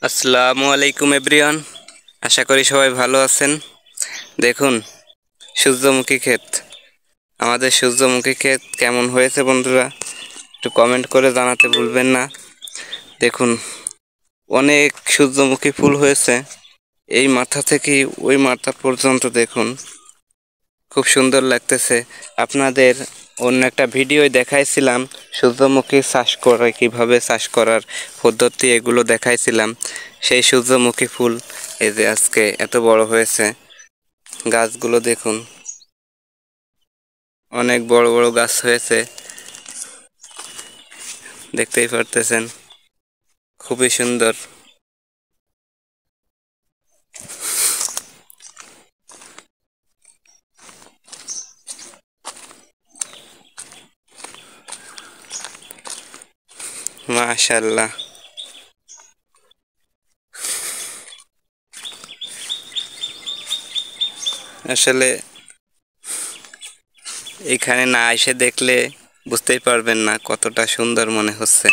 আসসালামু আলাইকুম এভরিওয়ান। আশা করি সবাই ভালো আছেন। দেখুন, সূর্যমুখী ক্ষেত। আমাদের সূর্যমুখী ক্ষেত কেমন হয়েছে বন্ধুরা, একটু কমেন্ট করে জানাতে ভুলবেন না। দেখুন, অনেক সূর্যমুখী ফুল হয়েছে। এই মাথা থেকে ওই মাথা পর্যন্ত দেখুন, খুব সুন্দর লাগতেছে। আপনাদের অন্য একটা ভিডিও দেখাইছিলাম সূর্যমুখী চাষ করে, কিভাবে চাষ করার পদ্ধতি এগুলো দেখাইছিলাম। সেই সূর্যমুখী ফুল এই যে আজকে এত বড় হয়েছে। গাছগুলো দেখুন, অনেক বড় বড় গাছ হয়েছে, দেখতেই পারতেছেন, খুবই সুন্দর। মাশাআল্লাহ। আসলে এখানে না এসে দেখলে বুঝতেই পারবেন না কতটা সুন্দর মনে হচ্ছে।